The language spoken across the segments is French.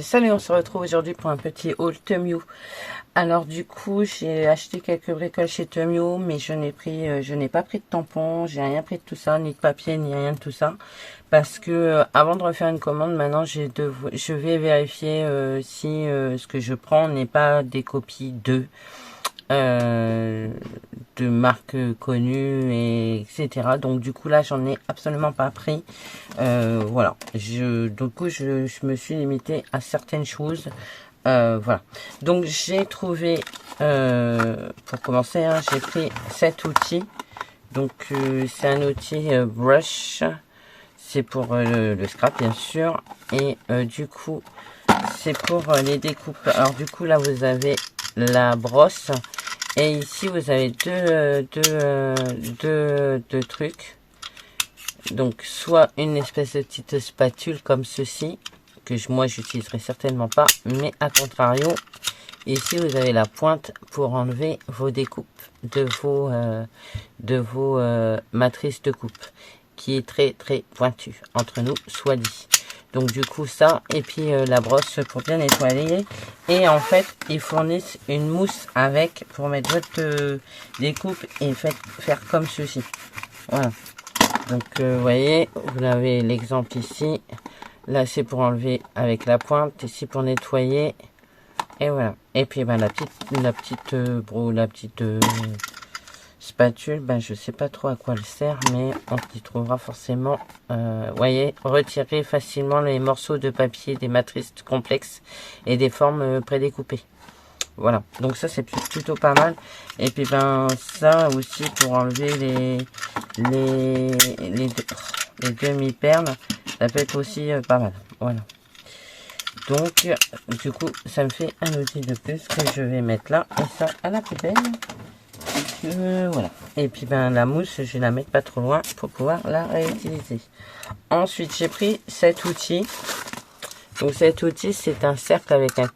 Salut, on se retrouve aujourd'hui pour un petit haul Temu. Alors du coup, j'ai acheté quelques bricoles chez Temu, mais je n'ai pas pris de tampons, j'ai rien pris de tout ça, ni de papier, ni rien de tout ça, parce que avant de refaire une commande, maintenant je vais vérifier si ce que je prends n'est pas des copies de marques connues, et etc. Donc du coup là j'en ai absolument pas pris. Voilà, du coup je me suis limitée à certaines choses. Voilà, donc j'ai trouvé, pour commencer, hein, j'ai pris cet outil. Donc c'est un outil brush, c'est pour le scrap bien sûr, et du coup c'est pour les découpes. Alors du coup là vous avez la brosse, et ici vous avez deux trucs. Donc soit une espèce de petite spatule comme ceci, que moi j'utiliserai certainement pas, mais à contrario, ici vous avez la pointe pour enlever vos découpes de vos matrices de coupe, qui est très pointue, entre nous soit dit. Donc du coup ça, et puis la brosse pour bien nettoyer. Et en fait ils fournissent une mousse avec pour mettre votre découpe et faire comme ceci. Voilà. Donc vous voyez, vous avez l'exemple ici. Là c'est pour enlever avec la pointe, ici pour nettoyer. Et voilà. Et puis ben, la petite spatule, ben je sais pas trop à quoi elle sert, mais on y trouvera forcément. Voyez, retirer facilement les morceaux de papier des matrices complexes et des formes prédécoupées. Voilà, donc ça c'est plutôt pas mal. Et puis ben ça aussi pour enlever les demi-perles, ça peut être aussi pas mal. Voilà. Donc du coup ça me fait un outil de plus que je vais mettre là, et ça à la poubelle. Voilà. Et puis ben la mousse, je vais la mettre pas trop loin pour pouvoir la réutiliser. Ensuite j'ai pris cet outil. Donc cet outil c'est un cercle avec un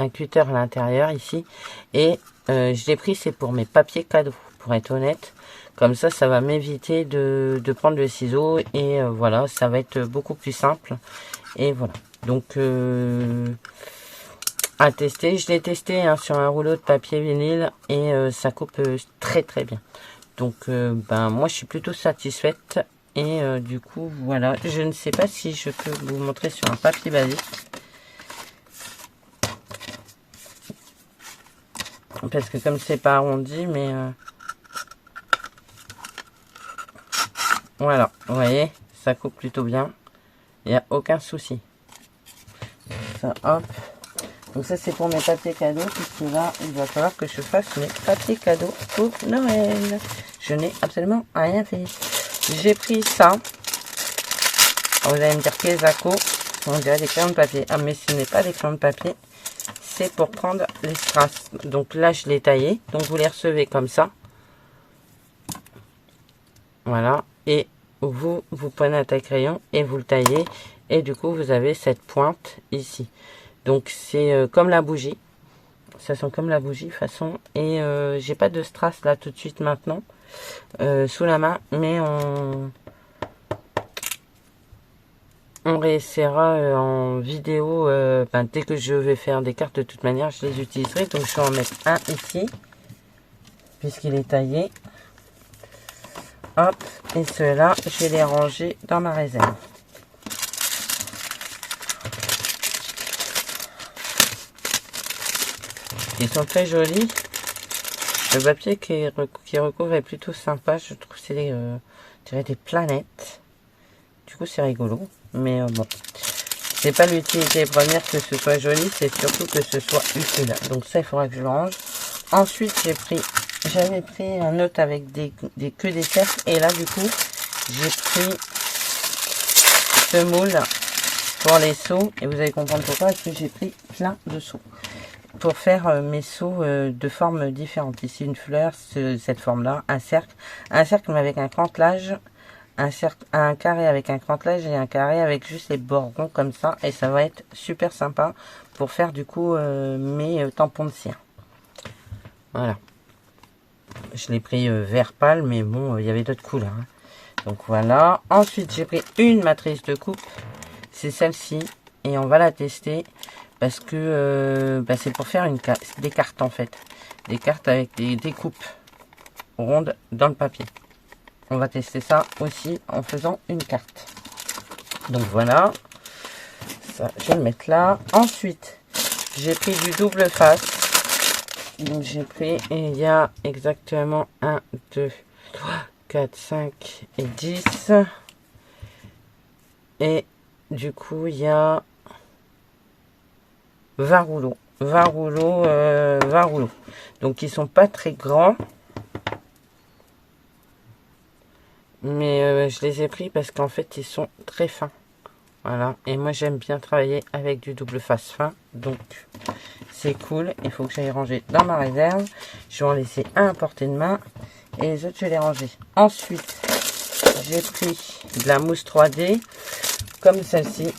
cutter à l'intérieur ici, et je l'ai pris, c'est pour mes papiers cadeaux, pour être honnête. Comme ça va m'éviter de prendre le ciseau, et voilà, ça va être beaucoup plus simple. Et voilà, donc à tester. Je l'ai testé hein, sur un rouleau de papier vinyle, et ça coupe très bien. Donc ben moi je suis plutôt satisfaite, et du coup voilà, je ne sais pas si je peux vous montrer sur un papier basique, parce que comme c'est pas arrondi, mais voilà, vous voyez, ça coupe plutôt bien, il n'y a aucun souci. Ça, hop. Donc ça c'est pour mes papiers cadeaux, puisque là il va falloir que je fasse mes papiers cadeaux pour Noël. Je n'ai absolument rien fait. J'ai pris ça. Alors, vous allez me dire que les accos, on dirait des crayons de papier. Ah mais ce n'est pas des crayons de papier. C'est pour prendre les strass. Donc là je l'ai taillé, donc vous les recevez comme ça, voilà, et vous prenez un taille-crayon et vous le taillez, et du coup vous avez cette pointe ici. Donc c'est comme la bougie, ça sent comme la bougie façon. Et j'ai pas de strass là tout de suite maintenant sous la main, mais on réessayera en vidéo. Ben, dès que je vais faire des cartes, de toute manière je les utiliserai. Donc je vais en mettre un ici puisqu'il est taillé, hop, et ceux-là je vais les ranger dans ma réserve. Ils sont très jolis. Le papier qui recouvre est plutôt sympa, je trouve. C'est des planètes. Du coup c'est rigolo, mais bon, c'est pas l'utilité première que ce soit joli, c'est surtout que ce soit utile. Donc ça il faudra que je le range. Ensuite j'avais pris un autre avec que des cercles, et là du coup j'ai pris ce moule pour les seaux, et vous allez comprendre pourquoi, parce que j'ai pris plein de seaux pour faire mes seaux de formes différentes. Ici une fleur, cette forme là, un cercle mais avec un crantelage, un carré avec un crantelage, et un carré avec juste les bords ronds comme ça, et ça va être super sympa pour faire du coup mes tampons de cire. Voilà, je l'ai pris vert pâle, mais bon il y avait d'autres couleurs hein. Donc voilà. Ensuite j'ai pris une matrice de coupe, c'est celle-ci, et et on va la tester parce que c'est pour faire des cartes en fait. Des cartes avec des découpes rondes dans le papier. On va tester ça aussi en faisant une carte. Donc voilà. Ça, je vais le mettre là. Ensuite, j'ai pris du double face. Donc j'ai pris, il y a exactement 1, 2, 3, 4, 5 et 10. Et du coup, il y a 20 rouleaux. 20 rouleaux, 20 rouleaux. Donc ils sont pas très grands. Mais je les ai pris parce qu'en fait, ils sont très fins. Voilà. Et moi, j'aime bien travailler avec du double face fin. Donc, c'est cool. Il faut que j'aille ranger dans ma réserve. Je vais en laisser un à portée de main. Et les autres, je vais les ranger. Ensuite, j'ai pris de la mousse 3D. Comme celle-ci.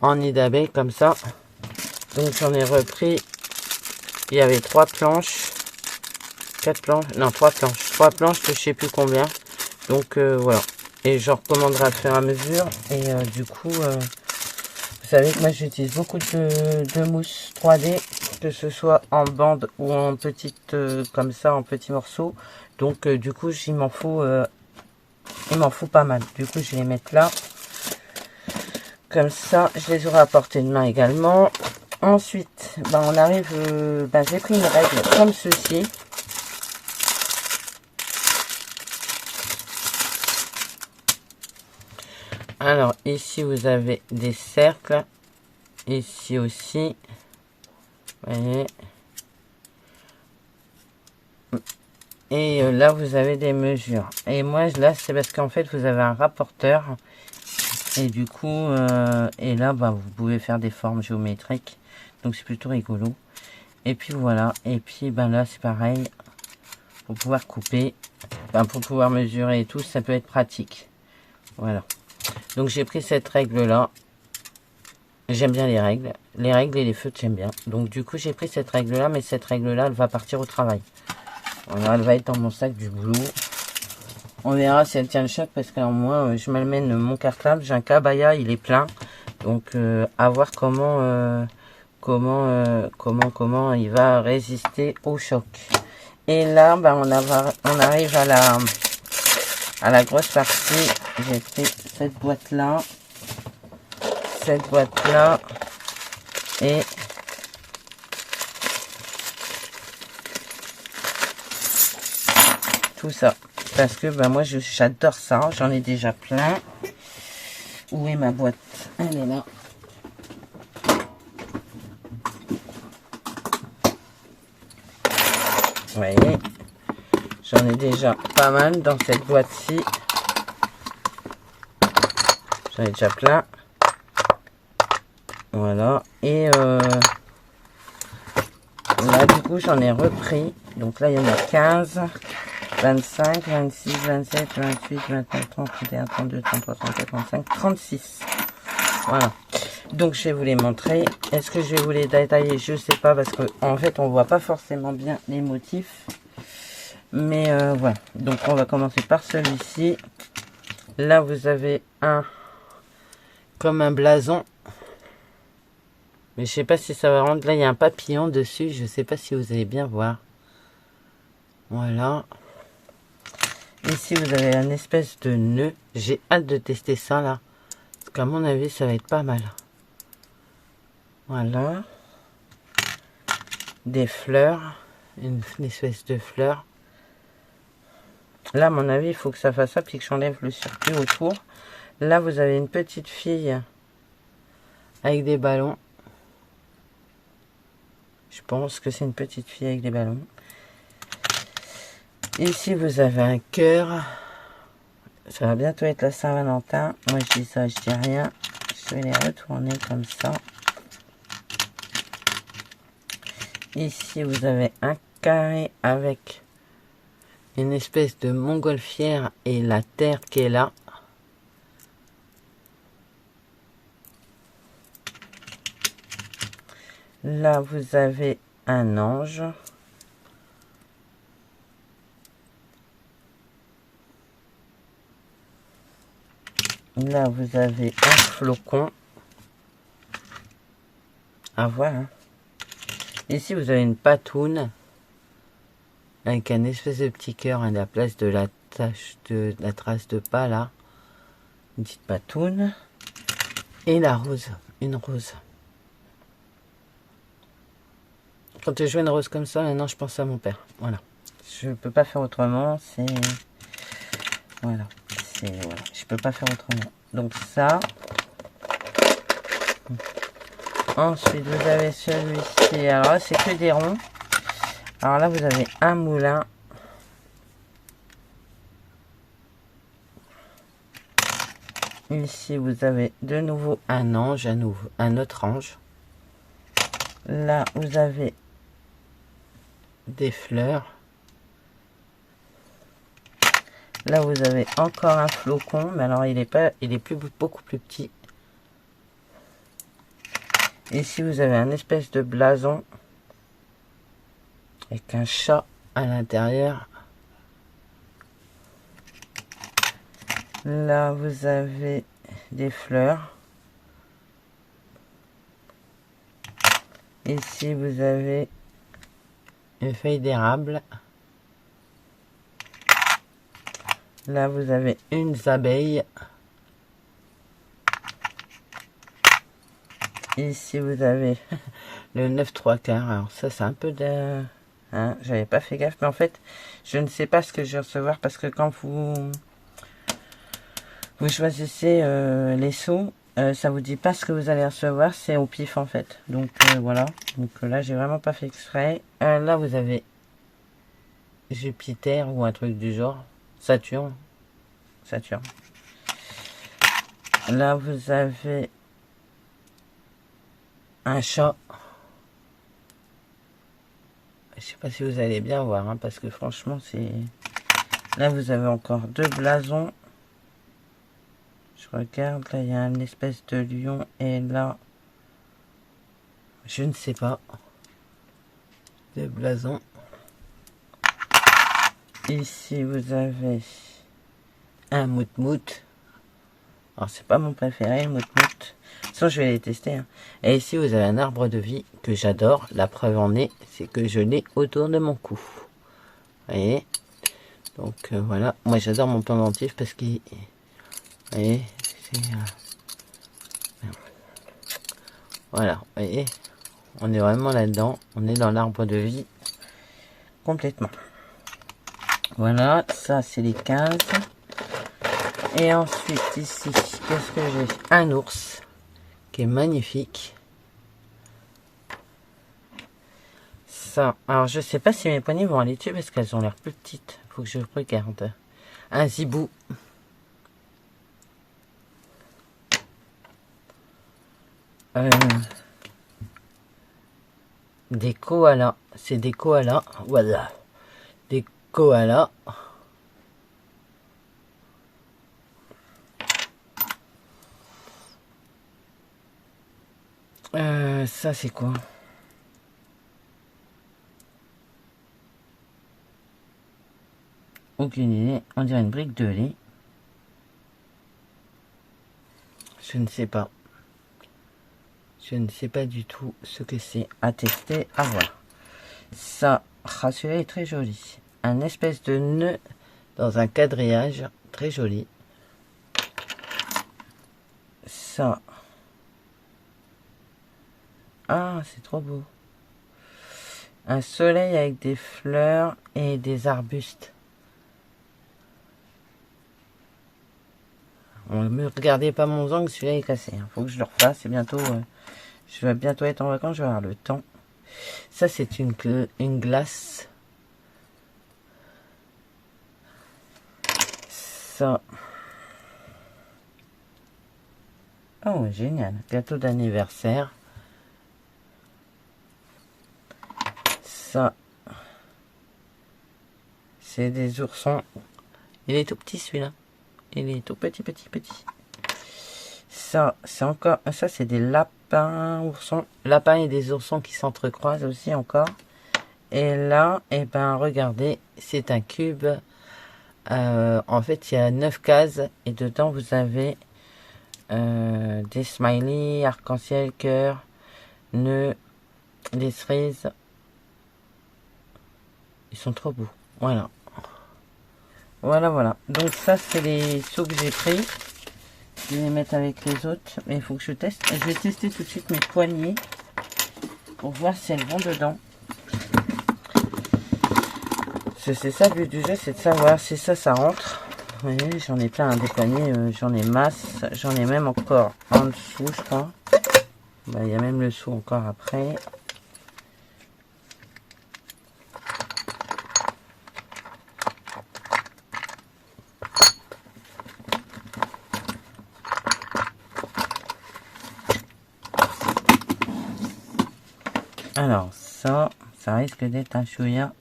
En nid d'abeille, comme ça. Donc, j'en ai repris. Il y avait 3 planches. 4 planches. Non, 3 planches. 3 planches de je sais plus combien. Donc, voilà. Et je recommanderai à faire à mesure. Et du coup, vous savez que moi j'utilise beaucoup de mousse 3D, que ce soit en bande ou en petite comme ça, en petits morceaux. Donc du coup, il m'en faut pas mal. Du coup, je vais les mettre là. Comme ça, je les aurai à portée de main également. Ensuite, on arrive. J'ai pris une règle comme ceci. Alors, ici, vous avez des cercles. Ici aussi. Vous voyez. Et là, vous avez des mesures. Et moi, là, c'est parce qu'en fait, vous avez un rapporteur. Et du coup, et là, vous pouvez faire des formes géométriques. Donc, c'est plutôt rigolo. Et puis, voilà. Et puis, là, c'est pareil. Pour pouvoir couper. Pour pouvoir mesurer et tout, ça peut être pratique. Voilà. Donc j'ai pris cette règle là. J'aime bien les règles. Les règles et les feutres j'aime bien. Donc du coup j'ai pris cette règle là. Mais cette règle là elle va partir au travail. Voilà, elle va être dans mon sac du boulot. On verra si elle tient le choc. Parce que moi je m'amène mon cartable. J'ai un cabaya, il est plein. Donc à voir comment il va résister au choc. Et là on arrive à la grosse partie. J'ai pris cette boîte là, et tout ça parce que moi j'adore ça. J'en ai déjà plein. Où est ma boîte? Elle est là. Vous voyez, j'en ai déjà pas mal dans cette boîte-ci. J'en ai déjà plein. Voilà. Et là, du coup, j'en ai repris. Donc là, il y en a 15, 25, 26, 27, 28, 29, 30, 31, 32, 33, 34, 35, 36. Voilà. Donc, je vais vous les montrer. Est-ce que je vais vous les détailler? Je sais pas parce que en fait, on voit pas forcément bien les motifs. Mais voilà. Donc, on va commencer par celui-ci. Là, vous avez comme un blason. Mais je sais pas si ça va rendre. Là, il y a un papillon dessus. Je sais pas si vous allez bien voir. Voilà. Ici, vous avez une espèce de nœud. J'ai hâte de tester ça, là. Parce qu'à mon avis, ça va être pas mal. Voilà. Des fleurs. Une espèce de fleurs. Là, à mon avis, il faut que ça fasse ça. Puis que j'enlève le circuit autour. Là, vous avez une petite fille. Avec des ballons. Je pense que c'est une petite fille avec des ballons. Ici, vous avez un cœur. Ça va bientôt être la Saint-Valentin. Moi, je dis ça, je dis rien. Je vais les retourner comme ça. Ici, vous avez un carré avec une espèce de montgolfière et la terre qui est là. Là, vous avez un ange. Là, vous avez un flocon. à voir. Hein. Ici, vous avez une patoune avec un espèce de petit cœur à la place de la trace de pas là. Une petite patoune. Et la rose, une rose. Quand je vois une rose comme ça, maintenant je pense à mon père. Voilà. Je peux pas faire autrement, c'est... Voilà. Voilà. Je peux pas faire autrement. Donc ça. Ensuite, vous avez celui-ci. Alors là, c'est que des ronds. Alors là, vous avez un moulin. Ici, vous avez de nouveau un ange, un autre ange. Là, vous avez des fleurs. Là, vous avez encore un flocon, mais alors il est beaucoup plus petit. Ici, vous avez un espèce de blason avec un chat à l'intérieur. Là, vous avez des fleurs. Ici, vous avez une feuille d'érable. Là, vous avez une abeille. Ici, vous avez le 9 3/4. Alors ça, c'est un peu de... Hein, j'avais pas fait gaffe. Mais en fait, je ne sais pas ce que je vais recevoir. Parce que quand vous choisissez les sous, ça vous dit pas ce que vous allez recevoir. C'est au pif, en fait. Donc, voilà. Donc là, j'ai vraiment pas fait exprès. Là, vous avez Jupiter ou un truc du genre. Saturne. Là, vous avez un chat. Je sais pas si vous allez bien voir, hein, parce que franchement, c'est... Là, vous avez encore deux blasons. Je regarde, là, il y a une espèce de lion. Et là, je ne sais pas. Deux blasons. Ici, vous avez un moutmout. Alors, c'est pas mon préféré, le moutmout. Sinon, je vais les tester. Hein. Et ici, vous avez un arbre de vie que j'adore. La preuve en est, c'est que je l'ai autour de mon cou. Vous voyez? Donc, voilà. Moi, j'adore mon pendentif parce qu'il... Vous voyez? Voilà. Vous voyez? On est vraiment là-dedans. On est dans l'arbre de vie. Complètement. Voilà, ça c'est les 15. Et ensuite ici, qu'est-ce que j'ai? Un ours qui est magnifique. Ça, alors je sais pas si mes poignées vont aller dessus parce qu'elles ont l'air plus petites. Faut que je regarde. Un zibou. Des koalas. C'est des koalas. Voilà. Des koalas. Ça c'est quoi? Aucune idée. On dirait une brique de lait. Je ne sais pas. Je ne sais pas du tout ce que c'est. À tester, à voir. Ça, celui-là est très joli. Un espèce de nœud dans un quadrillage. Très joli. Ça. Ah, c'est trop beau. Un soleil avec des fleurs et des arbustes. Ne me regardez pas mon ongle, celui-là est cassé. Faut que je le refasse. C'est bientôt. Je vais bientôt être en vacances. Je vais avoir le temps. Ça, c'est une glace. Ça. Oh, génial. Gâteau d'anniversaire. Ça. C'est des oursons. Il est tout petit celui-là. Il est tout petit. Ça, c'est encore... Ça, c'est des lapins oursons. Lapins et des oursons qui s'entrecroisent aussi encore. Et là, eh ben, regardez, c'est un cube. En fait, il y a 9 cases. Et dedans, vous avez des smileys, arc-en-ciel, cœur, nœuds, les cerises. Ils sont trop beaux. Voilà. Voilà. Donc ça, c'est les seaux que j'ai pris. Je vais les mettre avec les autres. Mais il faut que je teste. Je vais tester tout de suite mes poignées. Pour voir si elles vont dedans. C'est ça le but du jeu, c'est de savoir si ça rentre. Vous voyez, j'en ai plein, des poignées, j'en ai masse. J'en ai même encore en dessous, je crois. Bah, il y a même le seau encore après. Alors, ça risque d'être un chouïa.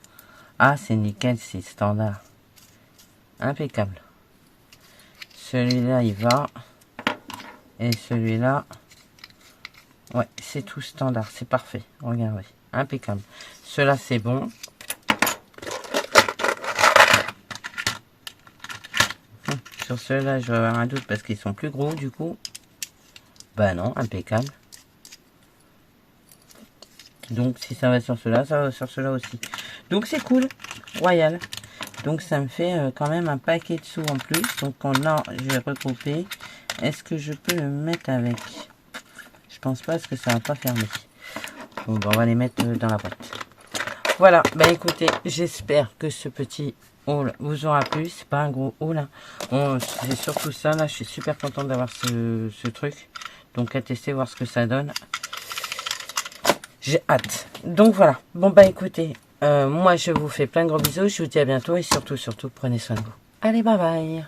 Ah, c'est nickel, c'est standard. Impeccable. Celui-là, il va. Et celui-là, ouais, c'est tout standard, c'est parfait. Regardez, impeccable. Cela, c'est bon. Sur ceux-là, je vais avoir un doute parce qu'ils sont plus gros, du coup. Bah non, impeccable. Donc, si ça va sur cela, ça va sur cela aussi. Donc, c'est cool. Royal. Donc, ça me fait quand même un paquet de sous en plus. Donc, là, je vais regrouper. Est-ce que je peux le mettre avec? Je pense pas parce que ça va pas fermer. Bon, bah, on va les mettre dans la boîte. Voilà. Bah, écoutez, j'espère que ce petit haul vous aura plu. C'est pas un gros haul. Hein. C'est surtout ça. Là, je suis super contente d'avoir ce truc. Donc, à tester, voir ce que ça donne. J'ai hâte. Donc voilà. Bon bah écoutez, moi je vous fais plein de gros bisous. Je vous dis à bientôt et surtout, prenez soin de vous. Allez, bye bye.